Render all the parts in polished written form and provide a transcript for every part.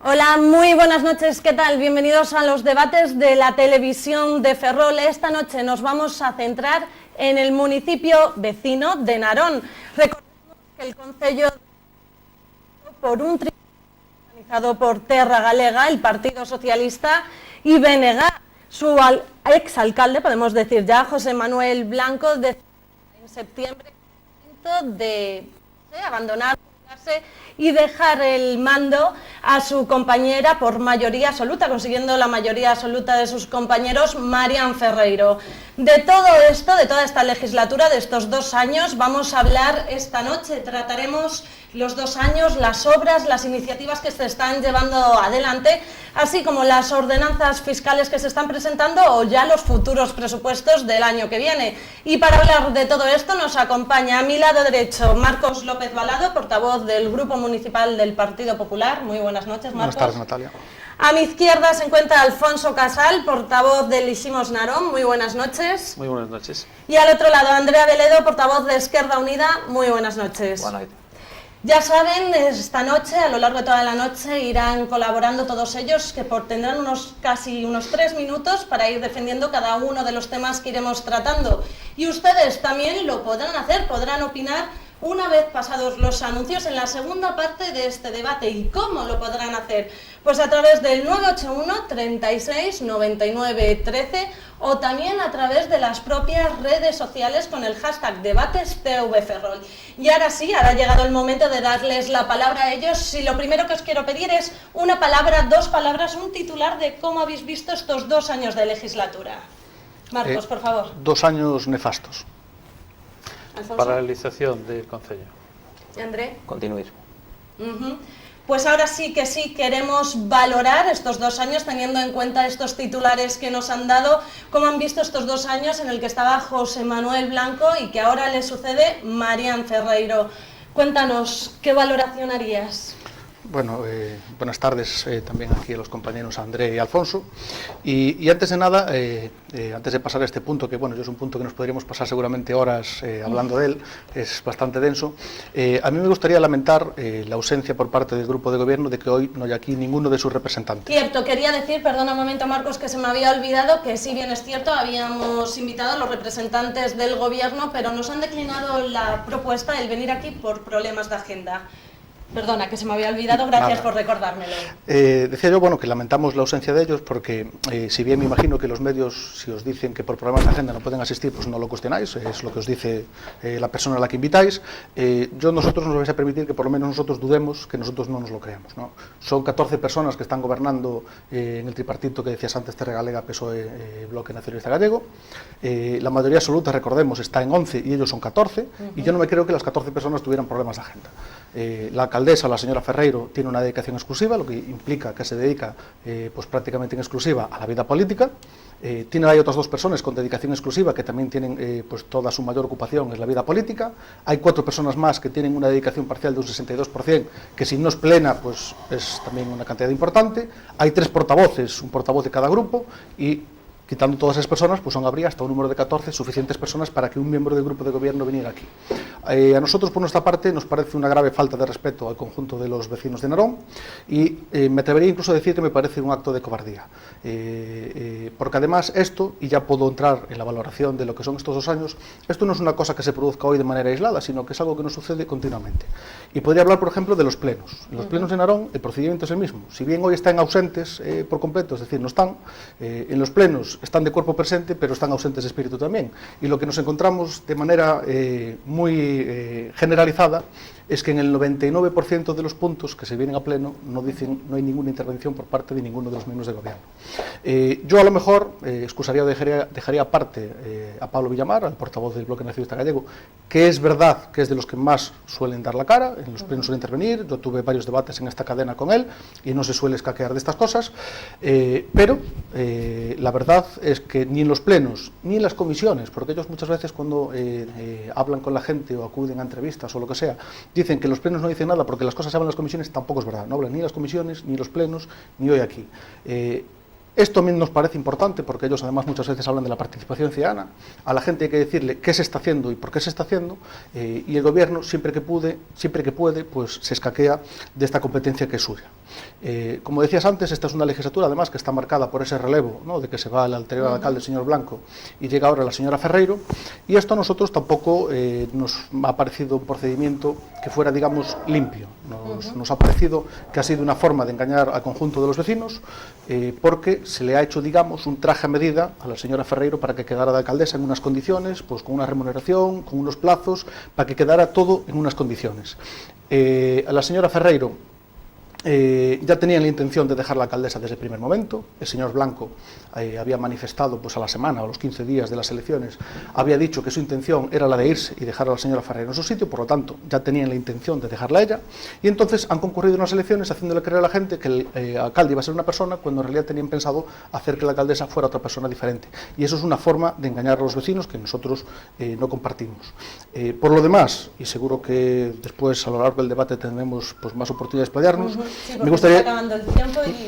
Hola, muy buenas noches, ¿qué tal? Bienvenidos a los debates de la televisión de Ferrol. Esta noche nos vamos a centrar en el municipio vecino de Narón. Recordemos que el Concello, por un tribunal organizado por Terra Galega, el Partido Socialista y BNG, su exalcalde, podemos decir ya, José Manuel Blanco, decidió en septiembre de abandonar y dejar el mando a su compañera por mayoría absoluta, consiguiendo la mayoría absoluta de sus compañeros, Marian Ferreiro. De todo esto, de toda esta legislatura, de estos 2 años, vamos a hablar esta noche. Trataremos los 2 años, las obras, las iniciativas que se están llevando adelante, así como las ordenanzas fiscales que se están presentando o ya los futuros presupuestos del año que viene. Y para hablar de todo esto nos acompaña a mi lado derecho Marcos López Balado, portavoz del Grupo Municipal del Partido Popular. Muy buenas noches, Marcos. Buenas tardes, Natalia. A mi izquierda se encuentra Alfonso Casal, portavoz del Iximos Narón. Muy buenas noches. Muy buenas noches. Y al otro lado, Andrea Veledo, portavoz de Esquerda Unida. Muy buenas noches. Buenas noches. Ya saben, esta noche, a lo largo de toda la noche, irán colaborando todos ellos, que tendrán casi unos 3 minutos para ir defendiendo cada uno de los temas que iremos tratando. Y ustedes también lo podrán hacer, podrán opinar una vez pasados los anuncios en la segunda parte de este debate. ¿Y cómo lo podrán hacer? Pues a través del 981 36 99 13 o también a través de las propias redes sociales con el hashtag DebatesTVFerrol. Y ahora sí, ahora ha llegado el momento de darles la palabra a ellos. Si lo primero que os quiero pedir es una palabra, 2 palabras, un titular de cómo habéis visto estos 2 años de legislatura. Marcos, por favor. 2 años nefastos. Alfonso. Paralización del Concello. ¿Y André? Continuismo. Pues ahora sí que sí queremos valorar estos 2 años teniendo en cuenta estos titulares que nos han dado. ¿Cómo han visto estos 2 años en el que estaba José Manuel Blanco y que ahora le sucede Marian Ferreiro? Cuéntanos, ¿qué valoración harías? Bueno, buenas tardes también aquí a los compañeros André y Alfonso. Y antes de nada, antes de pasar a este punto, que bueno, es un punto que nos podríamos pasar seguramente horas hablando de él, es bastante denso, a mí me gustaría lamentar la ausencia por parte del Grupo de Gobierno de que hoy no hay aquí ninguno de sus representantes. Cierto, quería decir, perdona un momento Marcos, que se me había olvidado que si bien es cierto, habíamos invitado a los representantes del Gobierno, pero nos han declinado la propuesta, el venir aquí por problemas de agenda. Perdona, que se me había olvidado, gracias por recordármelo. Decía yo, bueno, que lamentamos la ausencia de ellos porque, si bien me imagino que los medios, si os dicen que por problemas de agenda no pueden asistir, pues no lo cuestionáis, es lo que os dice la persona a la que invitáis. Nosotros nos vais a permitir que por lo menos nosotros dudemos, que nosotros no nos lo creamos, ¿no? Son 14 personas que están gobernando en el tripartito que decías antes, Terra Galega, PSOE, Bloque Nacionalista Gallego. La mayoría absoluta, recordemos, está en 11 y ellos son 14, y yo no me creo que las 14 personas tuvieran problemas de agenda. La alcaldesa, la señora Ferreiro, tiene una dedicación exclusiva, lo que implica que se dedica pues prácticamente en exclusiva a la vida política. Hay otras 2 personas con dedicación exclusiva que también tienen pues toda su mayor ocupación es la vida política. Hay 4 personas más que tienen una dedicación parcial de un 62%, que si no es plena, pues es también una cantidad importante. Hay 3 portavoces, un portavoz de cada grupo, y quitando todas esas personas, pues habría hasta un número de 14 suficientes personas para que un miembro del Grupo de Gobierno viniera aquí. A nosotros, por nuestra parte, nos parece una grave falta de respeto al conjunto de los vecinos de Narón y me atrevería incluso a decir que me parece un acto de cobardía. Porque además esto, y ya puedo entrar en la valoración de lo que son estos 2 años, esto no es una cosa que se produzca hoy de manera aislada, sino que es algo que nos sucede continuamente. Y podría hablar, por ejemplo, de los plenos. En los plenos de Narón el procedimiento es el mismo. Si bien hoy están ausentes por completo, es decir, no están, en los plenos están de cuerpo presente, pero están ausentes de espíritu también. Y lo que nos encontramos de manera muy generalizada es que en el 99% de los puntos que se vienen a pleno no hay ninguna intervención por parte de ninguno de los miembros del Gobierno. Yo a lo mejor excusaría o dejaría aparte a Pablo Villamar, al portavoz del Bloque Nacionalista Gallego, que es verdad que es de los que más suelen dar la cara, en los plenos suele intervenir. Yo tuve varios debates en esta cadena con él y no se suele escaquear de estas cosas, pero la verdad es que ni en los plenos ni en las comisiones, porque ellos muchas veces cuando hablan con la gente o acuden a entrevistas o lo que sea, dicen que los plenos no dicen nada porque las cosas se hablan en las comisiones. Tampoco es verdad, no hablan ni en las comisiones, ni en los plenos, ni hoy aquí. Esto también nos parece importante porque ellos además muchas veces hablan de la participación ciudadana. A la gente hay que decirle qué se está haciendo y por qué se está haciendo, y el Gobierno siempre que puede pues se escaquea de esta competencia que es suya. Como decías antes, esta es una legislatura además que está marcada por ese relevo, ¿no?, de que se va el anterior alcalde, el señor Blanco, y llega ahora la señora Ferreiro, y esto a nosotros tampoco nos ha parecido un procedimiento que fuera, digamos, limpio. Nos ha parecido que ha sido una forma de engañar al conjunto de los vecinos, porque se le ha hecho, digamos, un traje a medida a la señora Ferreiro para que quedara de alcaldesa en unas condiciones, pues con una remuneración, con unos plazos, para que quedara todo en unas condiciones. A la señora Ferreiro ya tenían la intención de dejar la alcaldesa desde el primer momento. El señor Blanco había manifestado, pues a la semana o a los 15 días de las elecciones, había dicho que su intención era la de irse y dejar a la señora Ferreiro en su sitio, por lo tanto ya tenían la intención de dejarla a ella, y entonces han concurrido unas elecciones haciéndole creer a la gente que el alcalde iba a ser una persona cuando en realidad tenían pensado hacer que la alcaldesa fuera otra persona diferente, y eso es una forma de engañar a los vecinos que nosotros no compartimos. Por lo demás, y seguro que después a lo largo del debate tendremos pues más oportunidades de explayarnos,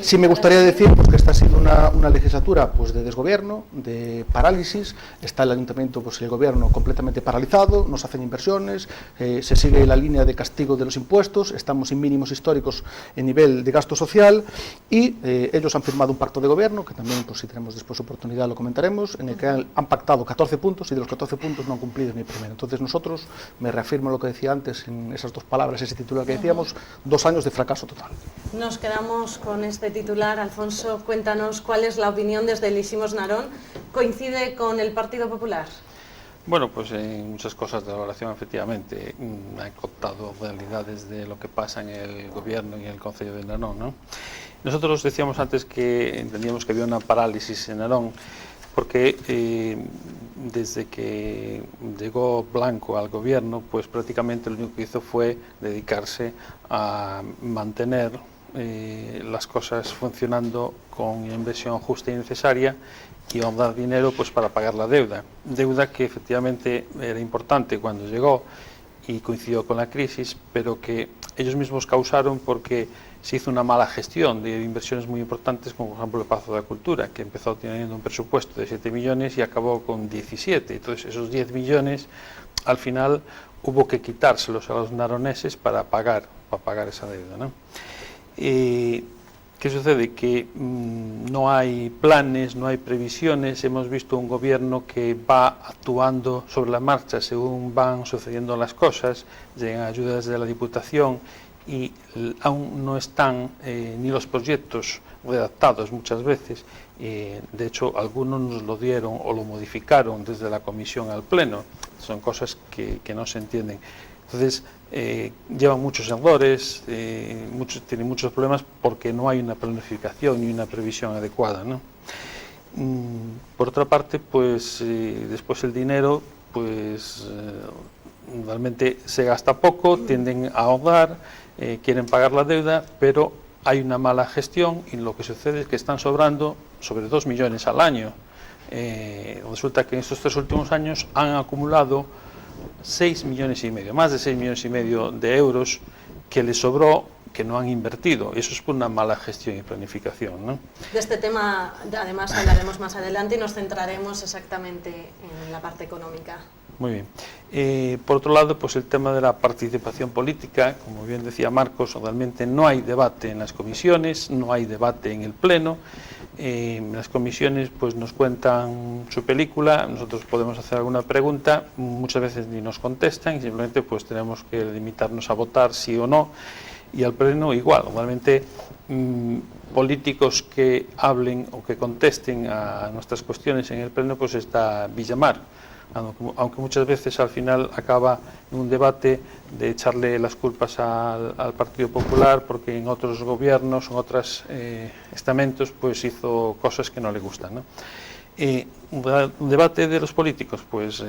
Sí, me gustaría decir pues, que esta ha sido una legislatura pues, de desgobierno, de parálisis. Está el ayuntamiento, pues, el gobierno completamente paralizado, no se hacen inversiones, se sigue la línea de castigo de los impuestos, estamos en mínimos históricos en nivel de gasto social, y ellos han firmado un pacto de gobierno, que también, pues, si tenemos después oportunidad lo comentaremos, en el que han pactado 14 puntos y de los 14 puntos no han cumplido ni el primero. Entonces nosotros, me reafirmo lo que decía antes en esas dos palabras, ese titular que decíamos, 2 años de fracaso total. Nos quedamos con este titular. Alfonso, cuéntanos cuál es la opinión desde Elísimos Narón. ¿Coincide con el Partido Popular? Bueno, pues en muchas cosas de la valoración, efectivamente, han contado realidades de lo que pasa en el gobierno y en el Concello de Narón, ¿no? Nosotros decíamos antes que entendíamos que había una parálisis en Narón, porque desde que llegó Blanco al gobierno, pues prácticamente lo único que hizo fue dedicarse a mantener las cosas funcionando con inversión justa y necesaria, y a dar dinero pues para pagar la deuda que efectivamente era importante cuando llegó y coincidió con la crisis, pero que ellos mismos causaron porque se hizo una mala gestión de inversiones muy importantes, como por ejemplo el Pazo de la Cultura, que empezó teniendo un presupuesto de 7 millones y acabó con 17. Entonces esos 10 millones al final hubo que quitárselos a los naroneses para pagar esa deuda, ¿no? ¿Qué sucede? Que no hay planes, no hay previsiones. Hemos visto un gobierno que va actuando sobre la marcha según van sucediendo las cosas, llegan ayudas de la Diputación y aún no están ni los proyectos redactados muchas veces. De hecho, algunos nos lo dieron o lo modificaron desde la comisión al pleno. Son cosas que no se entienden. Entonces, llevan muchos errores, tienen muchos problemas porque no hay una planificación ni una previsión adecuada, ¿no? Por otra parte, pues después el dinero, pues realmente se gasta poco, tienden a ahorrar, quieren pagar la deuda, pero hay una mala gestión y lo que sucede es que están sobrando sobre 2 millones al año. Resulta que en estos 3 últimos años han acumulado 6 millones y medio, más de 6 millones y medio de euros que les sobró, que no han invertido. Eso es por una mala gestión y planificación, ¿no? De este tema además hablaremos más adelante y nos centraremos exactamente en la parte económica. Muy bien. Por otro lado, pues el tema de la participación política, como bien decía Marcos, realmente no hay debate en las comisiones, no hay debate en el pleno. Las comisiones pues nos cuentan su película, nosotros podemos hacer alguna pregunta, muchas veces ni nos contestan y simplemente pues tenemos que limitarnos a votar sí o no, y al pleno igual. Realmente políticos que hablen o que contesten a nuestras cuestiones en el pleno, pues está Villamar, aunque muchas veces al final acaba en un debate de echarle las culpas al Partido Popular porque en otros gobiernos, en otros estamentos, pues hizo cosas que no le gustan, ¿no? Un debate de los políticos, pues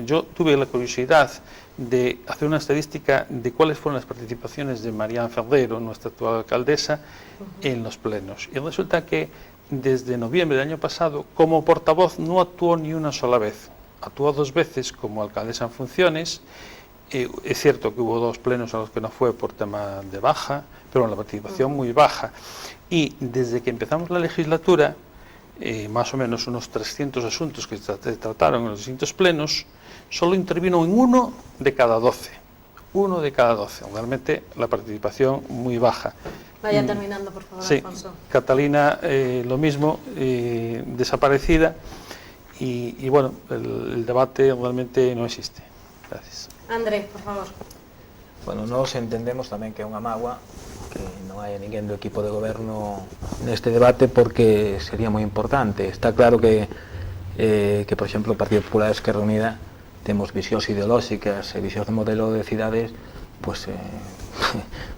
yo tuve la curiosidad de hacer una estadística de cuáles fueron las participaciones de Marián Ferreiro, nuestra actual alcaldesa, en los plenos, y resulta que desde noviembre del año pasado como portavoz no actuó ni una sola vez. Actuó 2 veces como alcaldesa en funciones. Es cierto que hubo 2 plenos a los que no fue por tema de baja, pero la participación muy baja. Y desde que empezamos la legislatura, más o menos unos 300 asuntos que se trataron en los distintos plenos, solo intervino en 1 de cada 12. 1 de cada 12. Realmente la participación muy baja. Vaya terminando, por favor, sí, Alfonso. Catalina, lo mismo, desaparecida, y bueno, el debate realmente no existe. Gracias. André, por favor. Bueno, nós entendemos tamén que é unha mágoa que non hai ninguén do equipo de goberno neste debate, porque sería moi importante. Está claro que por exemplo, o Partido Popular e Esquerra Unida temos visións ideolóxicas e visións de modelo de cidades pues,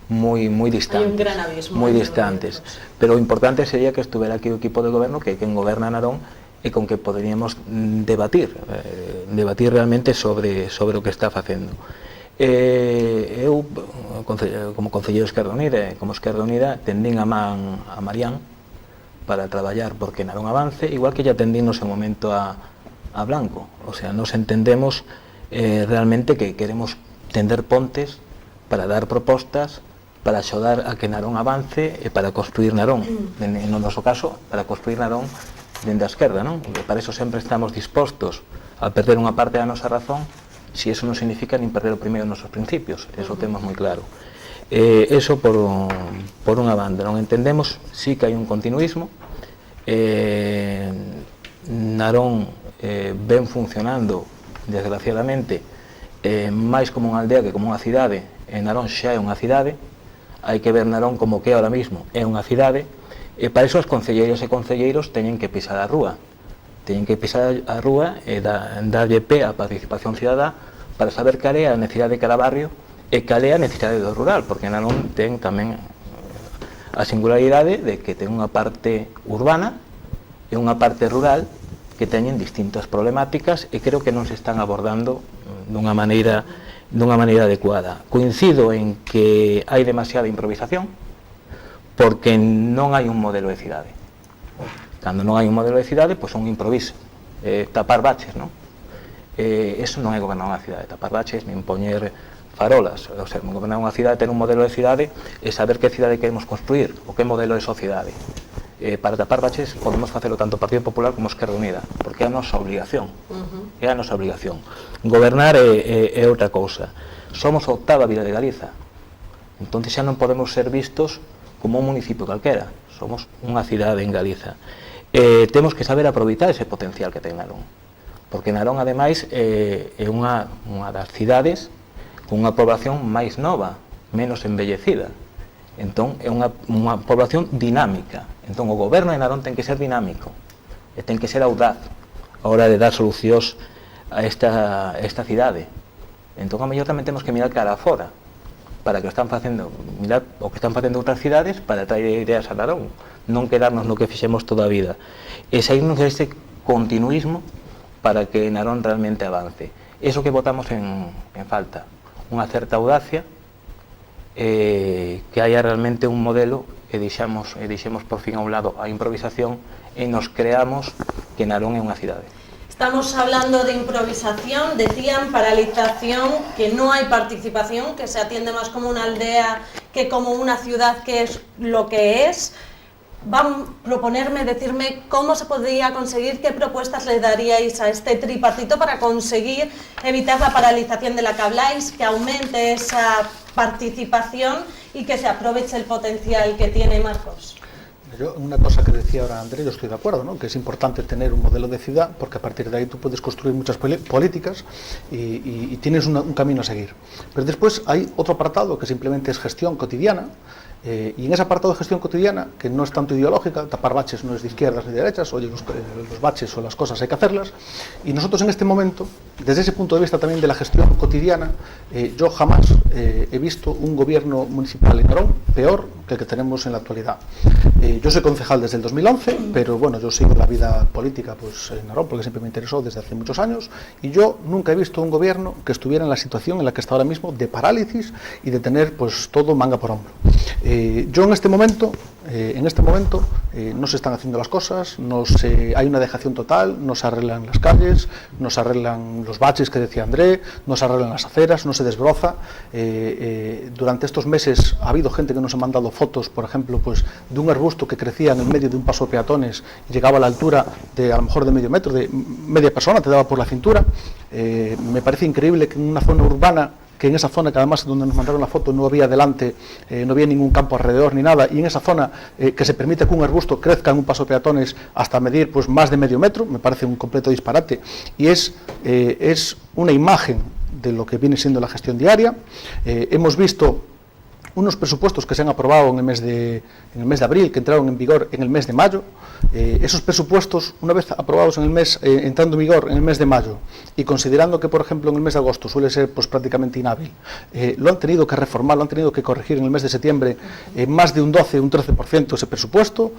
moi distantes. Hai un gran abismo. Moi distantes. Pero o importante sería que estuvera aquí o equipo de goberno, que quen goberna Narón, e con que poderíamos debatir realmente sobre o que está facendo. Eu, como concelleiro de Esquerra Unida, como Esquerra Unida, tendín a man a Marián para traballar porque Narón avance, igual que ya tendín no seu momento a Blanco. O sea, nos entendemos realmente que queremos tender pontes para dar propostas, para axudar a que Narón avance e para construir Narón. No noso caso, para construir Narón dende a esquerda, non? E para eso sempre estamos dispostos a perder unha parte da nosa razón, si eso non significa nin perder o primeiro dos nosos principios. Eso temos moi claro. Eso por unha banda. Non entendemos, sí que hai un continuismo. Narón ven funcionando, desgraciadamente, máis como unha aldea que como unha cidade. Narón xa é unha cidade. Hai que ver Narón como que ahora mismo é unha cidade. E para iso os concelleiros e concelleiros teñen que pisar a rúa. Teñen que pisar a rúa e darlle pé á participación cidadá para saber cal é a necesidade de cada barrio e cal é a necesidade do rural, porque Narón ten tamén a singularidade de que ten unha parte urbana e unha parte rural que teñen distintas problemáticas e creo que non se están abordando dunha maneira adecuada. Coincido en que hai demasiada improvisación porque non hai un modelo de cidade. Cando non hai un modelo de cidade, pois un improviso, tapar baches, non? Eso non é gobernar unha cidade, tapar baches, nin poñer farolas. O sea, gobernar unha cidade, ter un modelo de cidade e saber que cidade queremos construir, o que modelo de sociedade. Para tapar baches podemos facelo tanto o Partido Popular como Esquerra Unida, porque é a nosa obligación. É a nosa obligación. Gobernar é outra cousa. Somos a 8ª vila de Galiza. Entón xa non podemos ser vistos como un municipio calquera. Somos unha cidade en Galiza. Temos que saber aproveitar ese potencial que ten Narón, porque Narón ademais é unha das cidades con unha población máis nova, menos envellecida. Entón é unha población dinámica. Entón o goberno de Narón ten que ser dinámico e ten que ser audaz a hora de dar solucións a esta cidade. Entón a mellor tamén temos que mirar cara afora para que están facendo, mirar o que están facendo outras cidades para traer ideas a Narón, non quedarnos no que fixemos toda a vida e sairnos deste continuismo para que Narón realmente avance. Eso que votamos en falta, unha certa audacia, que haya realmente un modelo e deixemos por fin a un lado a improvisación e nos creamos que Narón é unha cidade. Estamos hablando de improvisación, decían paralización, que no hay participación, que se atiende más como una aldea que como una ciudad, que es lo que es. Van a proponerme, decirme cómo se podría conseguir, qué propuestas le daríais a este tripartito para conseguir evitar la paralización de la que habláis, que aumente esa participación y que se aproveche el potencial que tiene Marcos. Yo, una cosa que decía ahora Andrés, yo estoy de acuerdo, ¿no? Que es importante tener un modelo de ciudad porque a partir de ahí tú puedes construir muchas políticas y tienes un camino a seguir. Pero después hay otro apartado que simplemente es gestión cotidiana. Y en ese apartado de gestión cotidiana, que no es tanto ideológica, tapar baches no es de izquierdas ni de derechas, oye, los baches o las cosas hay que hacerlas, y nosotros en este momento, desde ese punto de vista también de la gestión cotidiana, yo jamás he visto un gobierno municipal en Narón peor que el que tenemos en la actualidad. Yo soy concejal desde el 2011, pero bueno, yo sigo la vida política pues, en Narón porque siempre me interesó desde hace muchos años, y yo nunca he visto un gobierno que estuviera en la situación en la que está ahora mismo, de parálisis y de tener pues todo manga por hombro. Yo en este momento no se están haciendo las cosas, hay una dejación total, no se arreglan las calles, no se arreglan los baches que decía André, no se arreglan las aceras, no se desbroza. Durante estos meses ha habido gente que nos ha mandado fotos, por ejemplo, pues, de un arbusto que crecía en el medio de un paso de peatones y llegaba a la altura de a lo mejor de medio metro, de media persona, te daba por la cintura. Me parece increíble que en una zona urbana que en esa zona, que además donde nos mandaron la foto no había delante, no había ningún campo alrededor ni nada, y en esa zona que se permite que un arbusto crezca en un paso de peatones hasta medir pues más de medio metro, me parece un completo disparate, y es una imagen de lo que viene siendo la gestión diaria. Hemos visto unos presupuestos que se han aprobado en el mes de abril, que entraron en vigor en el mes de mayo. Esos presupuestos, una vez aprobados entrando en vigor en el mes de mayo, y considerando que, por ejemplo, en el mes de agosto suele ser pues prácticamente inhábil, lo han tenido que reformar, lo han tenido que corregir en el mes de septiembre, más de un 12, un 13% ese presupuesto.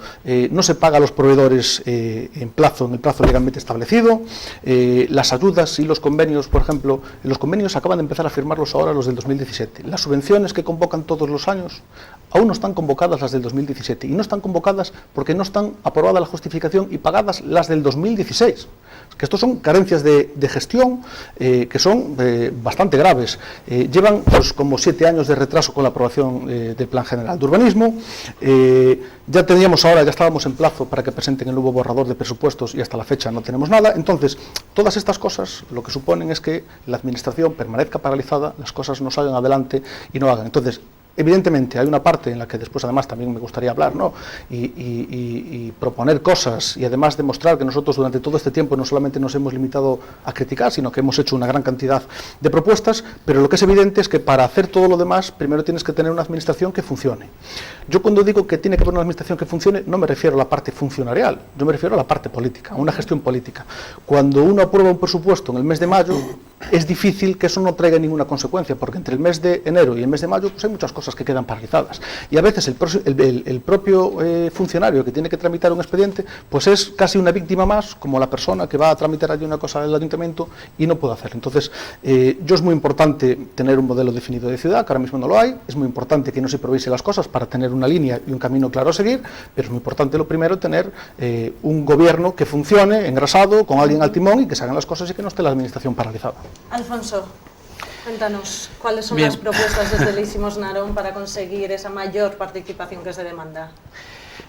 No se paga a los proveedores en el plazo legalmente establecido. Las ayudas y los convenios, por ejemplo, los convenios acaban de empezar a firmarlos ahora, los del 2017. Las subvenciones que convocan todos los años, aún no están convocadas las del 2017, y no están convocadas porque no están aprobada la justificación y pagadas las del 2016. Que estos son carencias de gestión que son bastante graves. Llevan pues como 7 años de retraso con la aprobación del Plan General de Urbanismo. Ya estábamos en plazo para que presenten el nuevo borrador de presupuestos, y hasta la fecha no tenemos nada. Entonces, todas estas cosas lo que suponen es que la administración permanezca paralizada, las cosas no salgan adelante y no hagan. Entonces, evidentemente hay una parte en la que después además también me gustaría hablar, ¿no? y proponer cosas, y además demostrar que nosotros durante todo este tiempo no solamente nos hemos limitado a criticar, sino que hemos hecho una gran cantidad de propuestas, pero lo que es evidente es que para hacer todo lo demás primero tienes que tener una administración que funcione. Yo cuando digo que tiene que haber una administración que funcione, no me refiero a la parte funcionarial, yo me refiero a la parte política, a una gestión política. Cuando uno aprueba un presupuesto en el mes de mayo, es difícil que eso no traiga ninguna consecuencia, porque entre el mes de enero y el mes de mayo pues hay muchas cosas que quedan paralizadas, y a veces el propio funcionario que tiene que tramitar un expediente pues es casi una víctima más, como la persona que va a tramitar allí una cosa del ayuntamiento y no puede hacerlo. Entonces, es muy importante tener un modelo definido de ciudad, que ahora mismo no lo hay. Es muy importante que no se improvise las cosas para tener una línea y un camino claro a seguir, pero es muy importante lo primero tener un gobierno que funcione, engrasado, con alguien al timón, y que se hagan las cosas y que no esté la administración paralizada. Alfonso, cuéntanos, ¿cuáles son Bien. las propuestas desde Elísimos Narón para conseguir esa mayor participación que se demanda?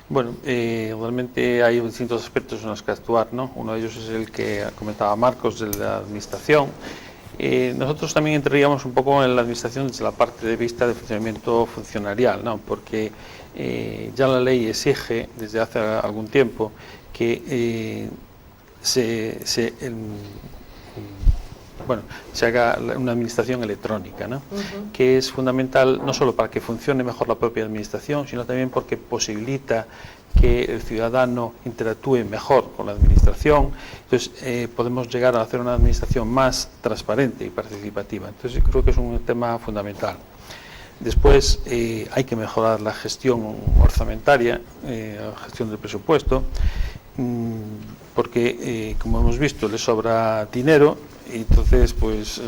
Bueno, realmente hay distintos aspectos en los que actuar, ¿no? Uno de ellos es el que comentaba Marcos, de la administración. Nosotros también entraríamos un poco en la administración desde la parte de vista de funcionamiento funcionarial, ¿no? Porque ya la ley exige desde hace algún tiempo que se haga una administración electrónica, ¿no? Que es fundamental no solo para que funcione mejor la propia administración, sino también porque posibilita que el ciudadano interactúe mejor con la administración. Entonces podemos llegar a hacer una administración más transparente y participativa. Entonces creo que es un tema fundamental. Después hay que mejorar la gestión orzamentaria, la gestión del presupuesto, porque como hemos visto le sobra dinero, y entonces pues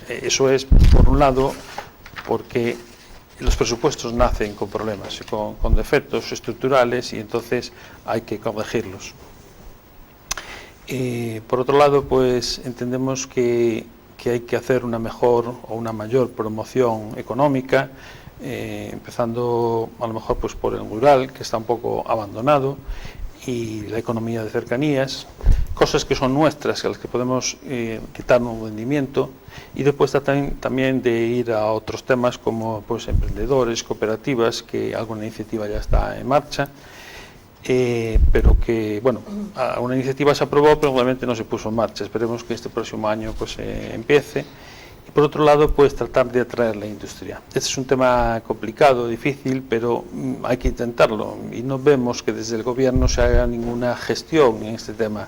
eso es por un lado porque los presupuestos nacen con problemas, con defectos estructurales, y entonces hay que corregirlos. Por otro lado, pues entendemos que hay que hacer una mejor o una mayor promoción económica, empezando a lo mejor pues por el rural, que está un poco abandonado, y la economía de cercanías, cosas que son nuestras, a las que podemos quitar un rendimiento, y después también de ir a otros temas como pues emprendedores, cooperativas, que alguna iniciativa ya está en marcha, pero que, bueno, una iniciativa se aprobó, pero obviamente no se puso en marcha. Esperemos que este próximo año pues empiece. Y por otro lado, pues tratar de atraer la industria. Este es un tema complicado, difícil, pero hay que intentarlo, y no vemos que desde el gobierno se haga ninguna gestión en este tema.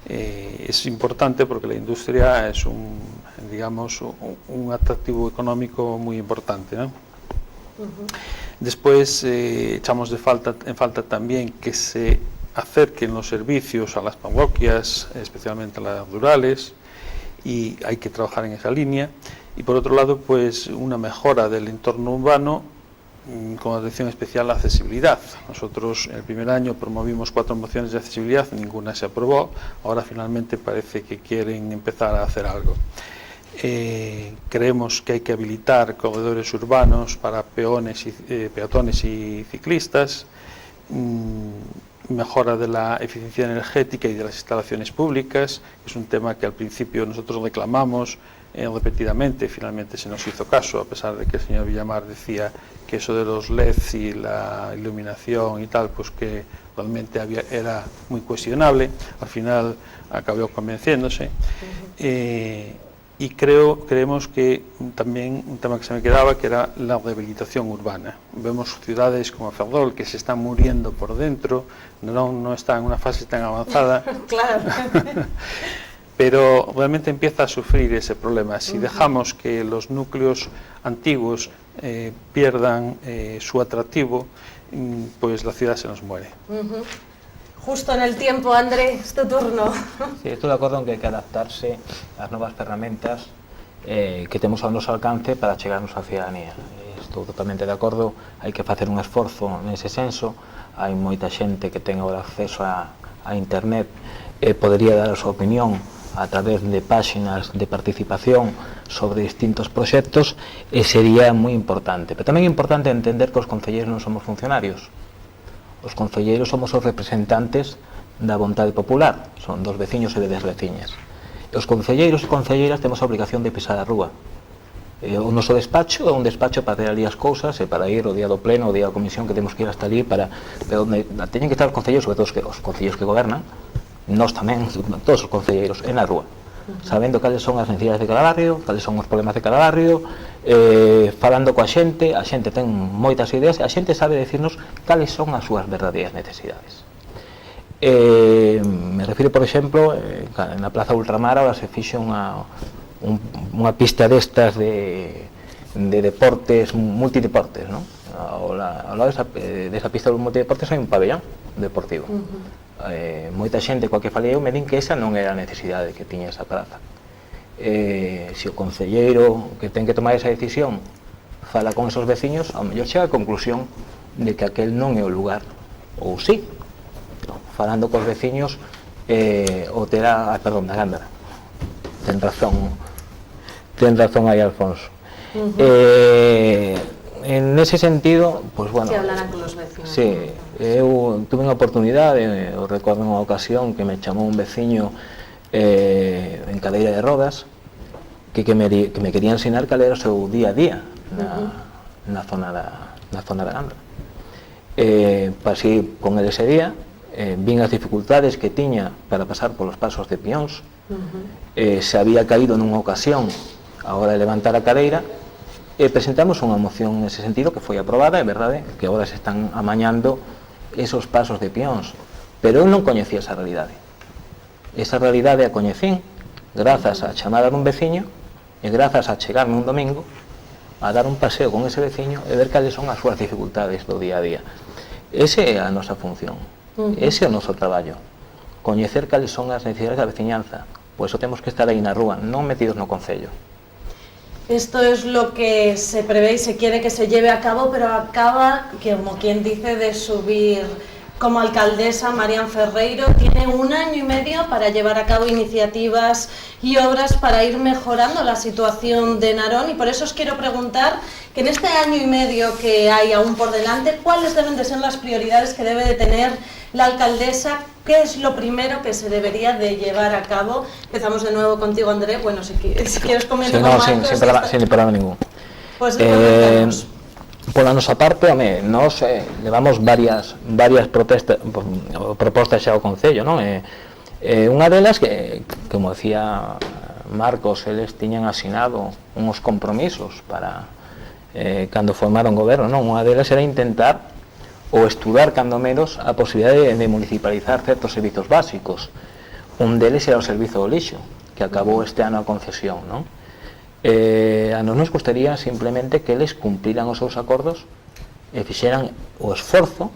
Es importante porque la industria es un atractivo económico muy importante, ¿no? Después echamos en falta también que se acerquen los servicios a las parroquias, especialmente a las rurales, y hay que trabajar en esa línea. Y por otro lado, pues una mejora del entorno urbano, con atención especial a la accesibilidad. Nosotros el primer año promovimos 4 mociones de accesibilidad, ninguna se aprobó. Ahora finalmente parece que quieren empezar a hacer algo. Creemos que hay que habilitar corredores urbanos para peatones y ciclistas, mejora de la eficiencia energética y de las instalaciones públicas, que es un tema que al principio nosotros reclamamos repetidamente, finalmente se nos hizo caso, a pesar de que el señor Villamar decía que eso de los LEDs y la iluminación y tal, pues que realmente era muy cuestionable, al final acabó convenciéndose. Y creemos que también un tema que se me quedaba, que era la rehabilitación urbana. Vemos ciudades como Ferrol que se están muriendo por dentro, no está en una fase tan avanzada, Claro. pero realmente empieza a sufrir ese problema. Si dejamos que los núcleos antiguos pierdan su atractivo, pues la ciudad se nos muere. Justo en el tiempo, André, es tu turno. Sí, estoy de acordo en que hai que adaptarse ás novas ferramentas que temos ao noso alcance para chegarnos á ciudadanía. Estou totalmente de acordo, hai que facer un esforzo nese senso. Hai moita xente que ten agora acceso a internet e podería dar a súa opinión a través de páxinas de participación sobre distintos proxectos e sería moi importante. Pero tamén é importante entender que os concelleiros non somos funcionarios. Os concelleiros somos os representantes da vontade popular, son dos veciños e das veciñas. E os concelleiros e concelleiras temos a obrigación de pisar a rúa. O noso despacho é un despacho para ter ali as cousas e para ir o día do pleno, o día da comisión, que temos que ir hasta ali para onde teñen que estar os concelleiros, sobre todo os concelleiros que gobernan, nós tamén, todos os concelleiros, en a rúa, sabendo cales son as necesidades de cada barrio, cales son os problemas de cada barrio, falando coa xente. A xente ten moitas ideas e a xente sabe decirnos cales son as súas verdadeiras necesidades. Me refiro, por exemplo, na Plaza Ultramar ahora se fixe unha pista destas de deportes, multideportes, non? Ao lado desa pista de multideportes hai un pabellón deportivo. Moita xente coa que falei eu me din que esa non era a necesidade que tiña esa praza. Se o concelleiro que ten que tomar esa decisión fala con esos veciños, ao mellor chega a conclusión de que aquel non é o lugar, ou sí, falando cos veciños o terá, perdón, da Gándara. Ten razón aí Alfonso. En ese sentido, pues bueno, Que hablarán con los vecinos. sí, eu tuve unha oportunidade, eu recordo unha ocasión que me chamou un veciño en cadeira de rodas que me quería ensinar cal era o seu día a día na zona da Gándara. Pasei con ele ese día, vin as dificultades que tiña para pasar polos pasos de peóns, se había caído nunha ocasión a hora de levantar a cadeira, e presentamos unha moción nese sentido que foi aprobada. É verdade que agora se están amañando esos pasos de peóns, pero eu non coñecía esa realidade. Esa realidade a coñecín grazas a chamada dun veciño e grazas a chegarme un domingo a dar un paseo con ese veciño e ver cales son as súas dificultades do día a día. Ese é a nosa función, ese é o noso traballo, coñecer cales son as necesidades da veciñanza. Por eso temos que estar aí na rúa, non metidos no concello. Esto es lo que se prevé y se quiere que se lleve a cabo, pero acaba, como quien dice, de subir como alcaldesa Marian Ferreiro. Tiene 1 año y medio para llevar a cabo iniciativas y obras para ir mejorando la situación de Narón, y por eso os quiero preguntar que en este año y medio que hay aún por delante, ¿cuáles deben de ser las prioridades que debe de tener la alcaldesa? ¿Qué es lo primero que se debería de llevar a cabo? Empezamos de nuevo contigo, André. Bueno, si quieres comentar con Marcos. Sin problema ningún. Pues comentamos. Pola nosa parte, nós levamos varias propostas xa ao Concello, non? Unha delas que, como decía Marcos, eles tiñan asinado uns compromisos para cando formaron goberno, non? Unha delas era intentar ou estudar cando menos a posibilidade de municipalizar certos servizos básicos. Un deles era o servizo do lixo, que acabou este ano a concesión, non? A nos gustaría simplemente que eles cumpriran os seus acordos e fixeran o esforzo,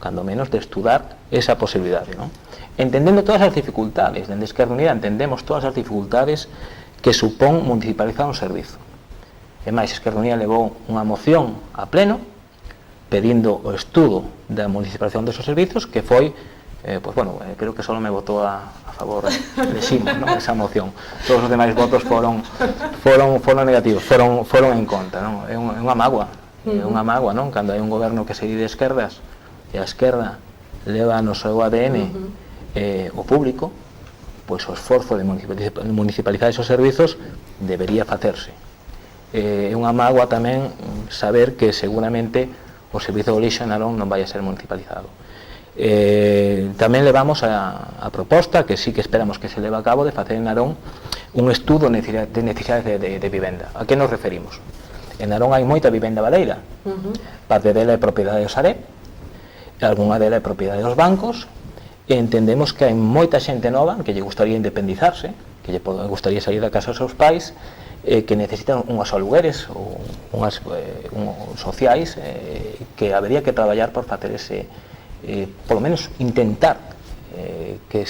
cando menos, de estudar esa posibilidade, non? Entendendo todas as dificultades, dende Esquerda Unida entendemos todas as dificultades que supón municipalizar un servizo. E máis, Esquerda Unida levou unha moción a pleno pedindo o estudo da municipalización desos servizos, que foi, creo que só me votou a favor de Ximo, non? Esa moción. Todos os demais votos foron negativos, foron en contra, non? É unha mágoa, non? Cando hai un goberno que se di de esquerdas e a esquerda leva no seu ADN o público, pois o esforzo de municipalizar esos servizos debería facerse. É unha mágoa tamén saber que seguramente o servizo do lixo en Narón non vai a ser municipalizado. Tamén levamos a proposta, que sí que esperamos que se leve a cabo, de facer en Narón un estudo de necesidades de vivenda. A que nos referimos? En Narón hai moita vivenda baleira, parte dela é propiedade do Sareb, algunha dela é propiedade dos bancos, e entendemos que hai moita xente nova que lle gustaría independizarse, que lle gustaría sair da casa dos seus pais, que necesitan unhas alugueres ou unhas sociais, que habería que traballar por facer ese, polo menos intentar que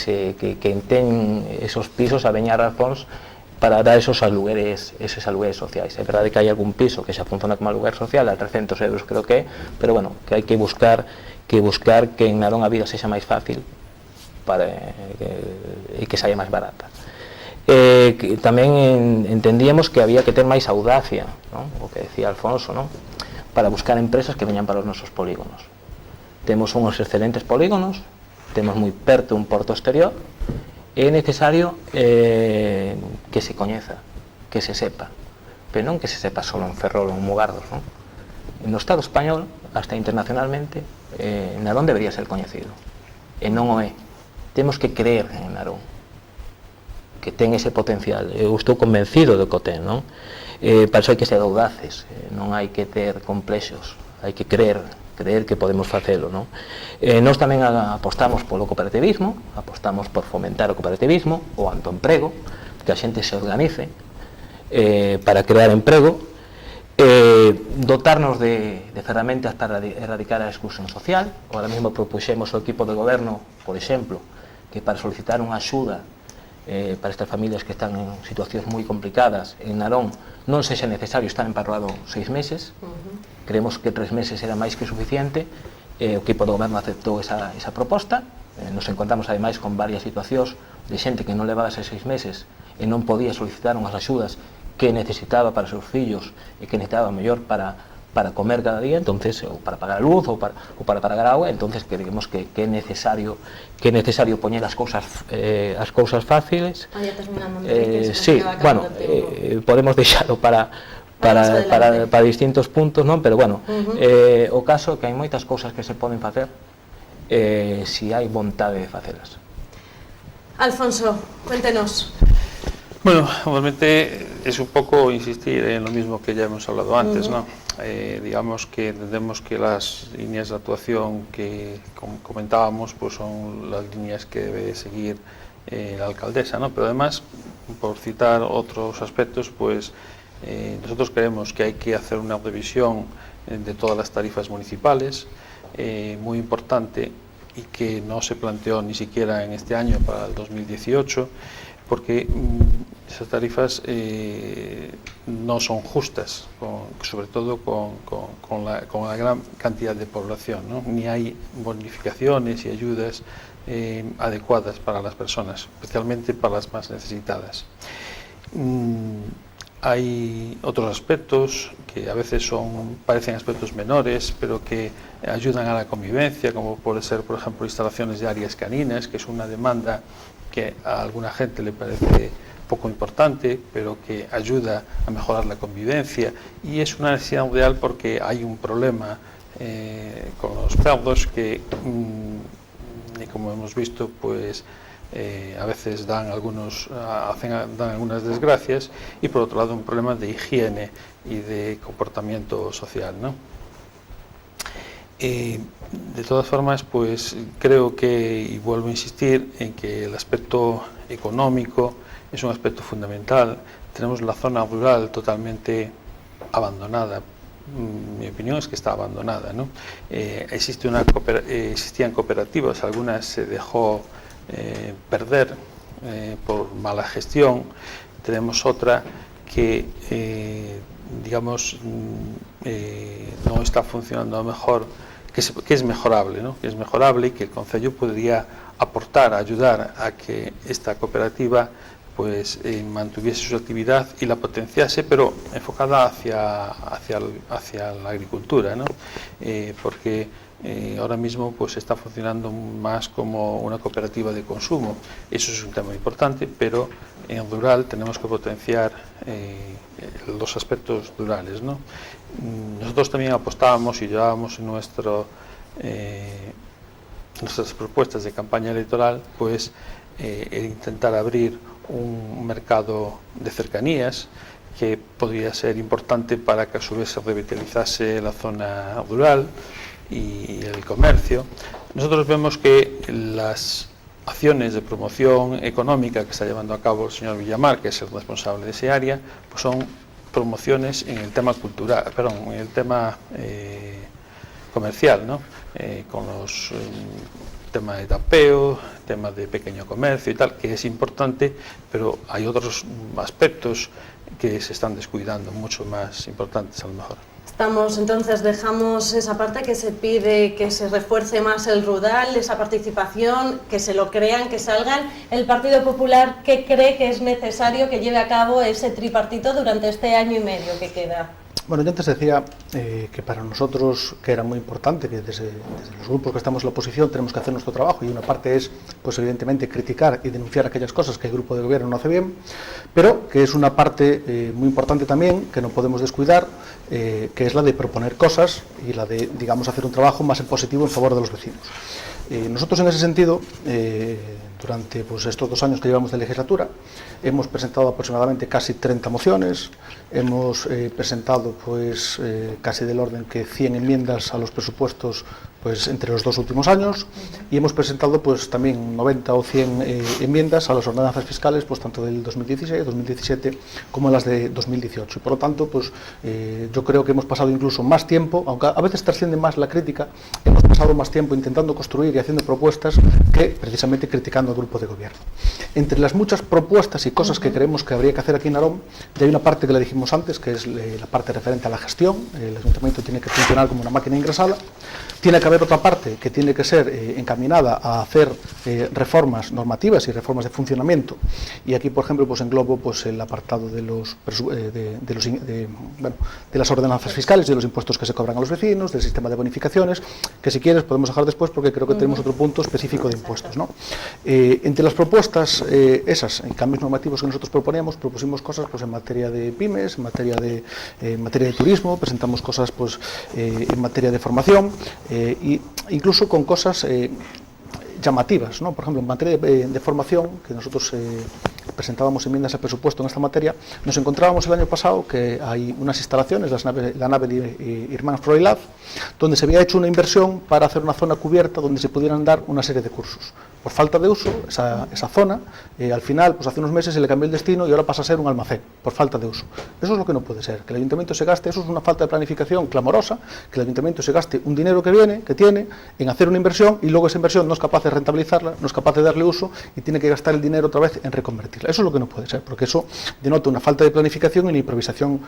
entén esos pisos a veñar razóns para dar esos alugueres sociais. É verdade que hai algún piso que xa funciona como aluguer social a 300 euros creo que é, pero bueno, que hai que buscar que en Narón a vida sexa máis fácil e que saia máis barata. Tamén entendíamos que había que ter máis audacia, non? O que decía Alfonso, non? Para buscar empresas que veñan para os nosos polígonos. Temos uns excelentes polígonos, temos moi perto un porto exterior, e é necesario que se coñeza, que se sepa, pero non que se sepa só en Ferrol ou en Mugardos, non? No Estado español, hasta internacionalmente, Narón debería ser coñecido, e non o é. Temos que creer en Narón, que ten ese potencial. Eu estou convencido de que o ten, non? Para iso hai que ser audaces, non hai que ter complexos, hai que creer que podemos facelo, non? Nós tamén apostamos polo cooperativismo, apostamos por fomentar o cooperativismo, o autoemprego, que a xente se organice para crear emprego, dotarnos de ferramentas para erradicar a exclusión social. Ahora mesmo propuxemos ao equipo de goberno, por exemplo, que para solicitar unha axuda para estas familias que están en situacións moi complicadas en Narón non sexa necesario estar empadroado 6 meses. Creemos que 3 meses era máis que suficiente. O equipo do goberno aceptou esa proposta. Nos encontramos ademais con varias situacións de xente que non levaba eses 6 meses e non podía solicitar unhas axudas que necesitaba para os seus fillos e que necesitaba mellor para comer cada día, entonces, ou para pagar a luz ou para pagar a agua. Entonces creemos que é necesario poñer as cousas fáciles. Sí, bueno, podemos deixalo para distintos puntos, non? Pero bueno, o caso é que hai moitas cousas que se poden facer si hai vontade de facelas. Alfonso, cuéntenos. Bueno, obviamente es un poco insistir en lo mismo que ya hemos hablado antes, ¿no? Digamos que entendemos que las líneas de actuación que comentábamos pues son las líneas que debe seguir la alcaldesa, ¿no? Pero además, por citar otros aspectos, pues nosotros creemos que hay que hacer una revisión de todas las tarifas municipales, muy importante, y que no se planteó ni siquiera en este año para el 2018, porque esas tarifas no son justas, sobre todo con la gran cantidad de población, ¿no? Ni hay bonificaciones y ayudas adecuadas para las personas, especialmente para las más necesitadas. Hay otros aspectos que a veces parecen aspectos menores, pero que ayudan a la convivencia, como puede ser, por ejemplo, instalaciones de áreas caninas, que es una demanda que a alguna gente le parece poco importante, pero que ayuda a mejorar la convivencia, y es una necesidad real porque hay un problema con los perros que, como hemos visto, pues a veces dan algunas desgracias, y por otro lado un problema de higiene y de comportamiento social, ¿no? De todas formas, pues creo que, y vuelvo a insistir en que el aspecto económico es un aspecto fundamental. Tenemos la zona rural totalmente abandonada. Mi opinión es que está abandonada, ¿no? Existían cooperativas, algunas se dejó perder por mala gestión. Tenemos otra que digamos no está funcionando mejor, que es mejorable, ¿no? Que es mejorable, y que el Concello podría aportar, ayudar a que esta cooperativa pues mantuviese su actividad y la potenciase, pero enfocada hacia la agricultura, ¿no? Porque ahora mismo pues está funcionando más como una cooperativa de consumo. Eso es un tema importante, pero en rural tenemos que potenciar los aspectos rurales, ¿no? Nosotros también apostábamos y llevábamos en nuestras propuestas de campaña electoral pues el intentar abrir un mercado de cercanías que podría ser importante para que a su vez se revitalizase la zona rural y el comercio. Nosotros vemos que las acciones de promoción económica que está llevando a cabo el señor Villamar, que es el responsable de ese área, pues son promociones en el tema cultural, perdón, en el tema comercial, ¿no? Con los tema de tapeo, tema de pequeño comercio y tal, que es importante, pero hay otros aspectos que se están descuidando, mucho más importantes a lo mejor. Entonces dejamos esa parte que se pide que se refuerce más el rural, esa participación, que se lo crean, que salgan. El Partido Popular, ¿qué cree que es necesario que lleve a cabo ese tripartito durante este año y medio que queda? Bueno, yo antes decía que para nosotros que era muy importante que desde los grupos que estamos en la oposición tenemos que hacer nuestro trabajo, y una parte es, pues evidentemente, criticar y denunciar aquellas cosas que el grupo de gobierno no hace bien, pero que es una parte muy importante también que no podemos descuidar, que es la de proponer cosas y la de, digamos, hacer un trabajo más en positivo en favor de los vecinos. Nosotros en ese sentido, durante pues, estos 2 años que llevamos de legislatura, hemos presentado aproximadamente casi 30 mociones, hemos presentado pues, casi del orden que 100 enmiendas a los presupuestos pues, entre los 2 últimos años, y hemos presentado pues, también 90 o 100 enmiendas a las ordenanzas fiscales, pues, tanto del 2016, 2017 como las de 2018. Y por lo tanto, pues, yo creo que hemos pasado incluso más tiempo, aunque a veces trasciende más la crítica, hemos pasado más tiempo intentando construir y haciendo propuestas que precisamente criticando al grupo de gobierno. Entre las muchas propuestas y cosas que creemos que habría que hacer aquí en Narón, ya hay una parte que la dijimos antes, que es la parte referente a la gestión. El ayuntamiento tiene que funcionar como una máquina ingresada. Tiene que haber otra parte que tiene que ser encaminada a hacer reformas normativas y reformas de funcionamiento, y aquí, por ejemplo, pues englobo pues, el apartado de las ordenanzas fiscales, de los impuestos que se cobran a los vecinos, del sistema de bonificaciones, que si quieres podemos dejar después porque creo que tenemos otro punto específico de impuestos, ¿no? Entre las propuestas esas, en cambios normativos que nosotros propusimos cosas pues, en materia de pymes, en materia de turismo, presentamos cosas pues, en materia de formación, e incluso con cosas llamativas, ¿no? Por ejemplo, en materia de formación, que nosotros presentábamos enmiendas al presupuesto en esta materia, nos encontrábamos el año pasado que hay unas instalaciones, la nave de Irmán Froilaz, donde se había hecho una inversión para hacer una zona cubierta donde se pudieran dar una serie de cursos. Por falta de uso, esa zona, al final, pues hace unos meses se le cambió el destino y ahora pasa a ser un almacén, por falta de uso. Eso es lo que no puede ser, que el ayuntamiento se gaste, eso es una falta de planificación clamorosa, que el ayuntamiento se gaste un dinero que tiene, en hacer una inversión, y luego esa inversión no es capaz de rentabilizarla, no es capaz de darle uso, y tiene que gastar el dinero otra vez en reconvertirla. Eso es lo que no puede ser, porque eso denota una falta de planificación y una improvisación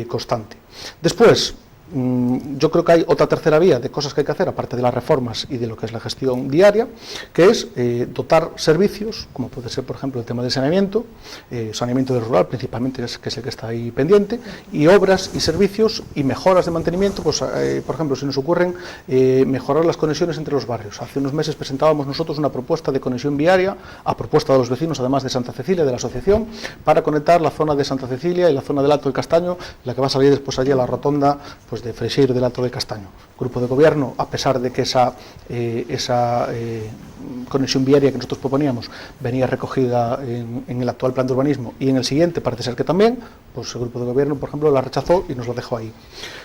constante. Después, yo creo que hay otra tercera vía de cosas que hay que hacer, aparte de las reformas y de lo que es la gestión diaria, que es dotar servicios, como puede ser, por ejemplo, el tema del saneamiento del rural principalmente, que es el que está ahí pendiente, y obras y servicios y mejoras de mantenimiento, pues, por ejemplo, se nos ocurren mejorar las conexiones entre los barrios. Hace unos meses presentábamos nosotros una propuesta de conexión viaria, a propuesta de los vecinos, además de Santa Cecilia, de la asociación, para conectar la zona de Santa Cecilia y la zona del Alto del Castaño, la que va a salir después allí a la rotonda pues, de Freixeiro del Alto del Castaño. El grupo de gobierno, a pesar de que esa conexión viaria que nosotros proponíamos venía recogida en el actual plan de urbanismo y en el siguiente parece ser que también, pues el grupo de gobierno, por ejemplo, la rechazó y nos la dejó ahí.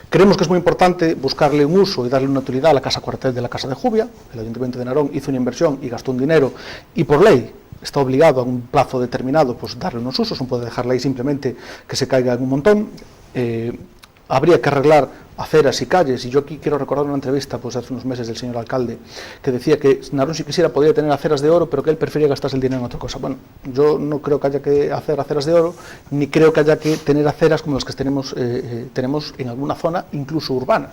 Creemos que es muy importante buscarle un uso y darle una utilidad a la casa cuartel de la Casa de Jubia. El Ayuntamiento de Narón hizo una inversión y gastó un dinero, y por ley está obligado a un plazo determinado pues darle unos usos, no puede dejarla ahí simplemente que se caiga en un montón. Habría que arreglar aceras y calles, y yo aquí quiero recordar una entrevista pues hace unos meses del señor alcalde, que decía que Narón, si quisiera, podría tener aceras de oro, pero que él prefería gastarse el dinero en otra cosa. Bueno, yo no creo que haya que hacer aceras de oro, ni creo que haya que tener aceras como las que tenemos en alguna zona, incluso urbana.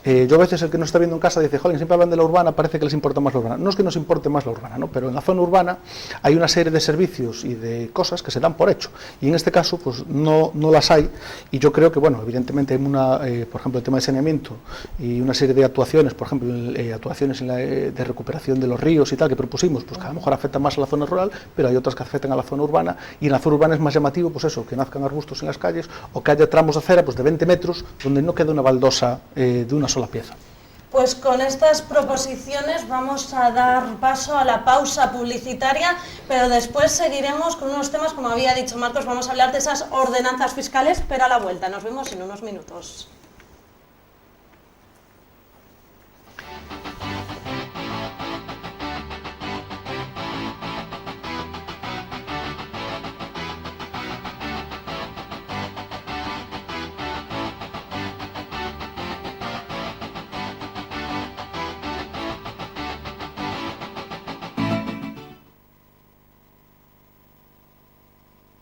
Yo a veces, el que nos está viendo en casa dice, jolín, siempre hablan de la urbana, parece que les importa más la urbana. No es que nos importe más la urbana, ¿no? Pero en la zona urbana hay una serie de servicios y de cosas que se dan por hecho, y en este caso pues no las hay, y yo creo que, bueno, evidentemente hay por ejemplo, el tema de saneamiento y una serie de actuaciones, por ejemplo, actuaciones de recuperación de los ríos y tal, que propusimos, pues que a lo mejor afectan más a la zona rural, pero hay otras que afectan a la zona urbana, y en la zona urbana es más llamativo, pues eso, que nazcan arbustos en las calles o que haya tramos de acera pues de 20 metros donde no queda una baldosa de una sola pieza. Pues con estas proposiciones vamos a dar paso a la pausa publicitaria, pero después seguiremos con unos temas, como había dicho Marcos, vamos a hablar de esas ordenanzas fiscales, pero a la vuelta. Nos vemos en unos minutos.